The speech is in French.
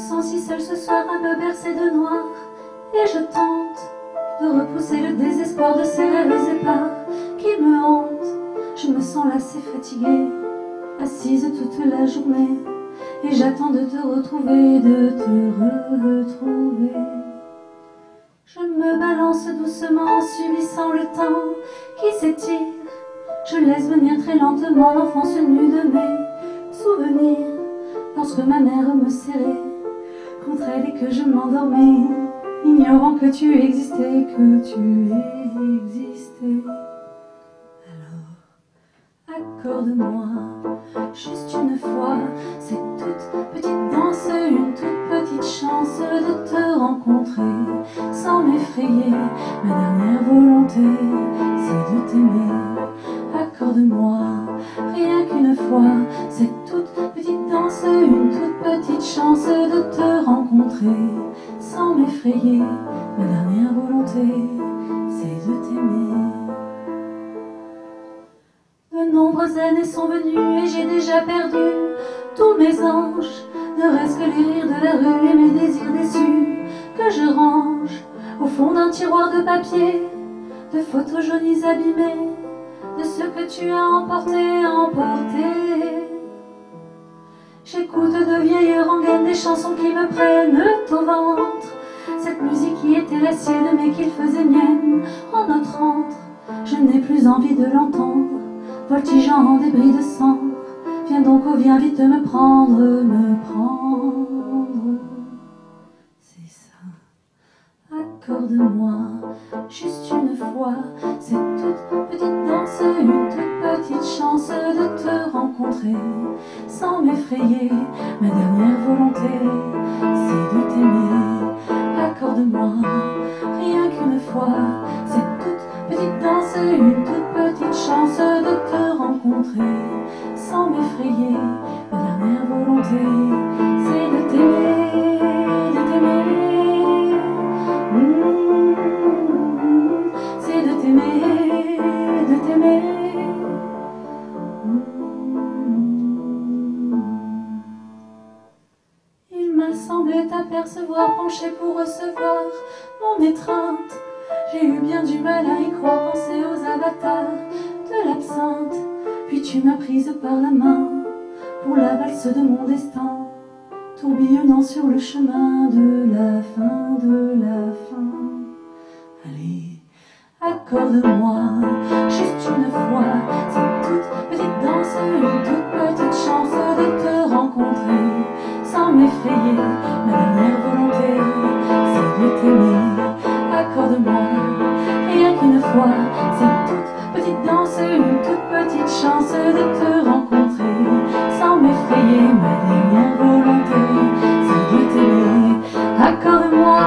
sens si seule ce soir, un peu bercée de noir, et je tente de repousser le désespoir de ces rêves épars qui me hantent. Je me sens lassée, fatiguée, assise toute la journée, et j'attends de te retrouver, de te retrouver. Je me balance doucement en subissant le temps qui s'étire. Je laisse venir très lentement l'enfance nue de mes souvenirs. Lorsque ma mère me serrait contre elle et que je m'endormais, ignorant que tu existais, que tu existais. Alors, accorde-moi juste une fois cette toute petite danse, une toute petite chance de te rencontrer sans m'effrayer. Ma dernière volonté, c'est de t'aimer. Accorde-moi rien qu'une fois cette toute petite danse, une toute petite chance de te rencontrer sans m'effrayer. Ma dernière volonté, c'est de t'aimer. De nombreuses années sont venues et j'ai déjà perdu tous mes anges. Ne reste que les rires de la rue et mes désirs déçus que je range au fond d'un tiroir de papier, de photos jaunies abîmées, de ce que tu as emporté, emporté. J'écoute de vieilles rengaines, des chansons qui me prennent au ventre, cette musique qui était la sienne mais qu'il faisait mienne en notre entre. Je n'ai plus envie de l'entendre, voltigeant en débris de cendre. Viens donc, oh viens vite me prendre, me prendre. C'est ça, accorde-moi juste une fois cette toute petite danse, une toute petite chance de te rencontrer sans m'effrayer. Ma dernière volonté, c'est de t'aimer. Accorde-moi rien qu'une fois cette toute petite danse, une toute petite chance de te rencontrer sans m'effrayer. Ma dernière volonté, c'est de t'aimer, de t'aimer. C'est de t'aimer, de t'aimer. Il m'a semblé t'apercevoir penché pour recevoir mon étreinte. J'ai eu bien du mal à y croire, penser aux avatars de l'absinthe. Puis tu m'as prise par la main pour la valse de mon destin, tourbillonnant sur le chemin de la fin, de la fin. Allez, accorde-moi juste une fois cette toute petite danse, une toute petite chance de te rencontrer sans m'effrayer. Ma dernière volonté, c'est de t'aimer. Accorde-moi rien qu'une fois cette toute petite danse, une toute petite chance de te rencontrer sans m'effrayer. Ma dernière volonté, c'est de t'aimer. Accorde-moi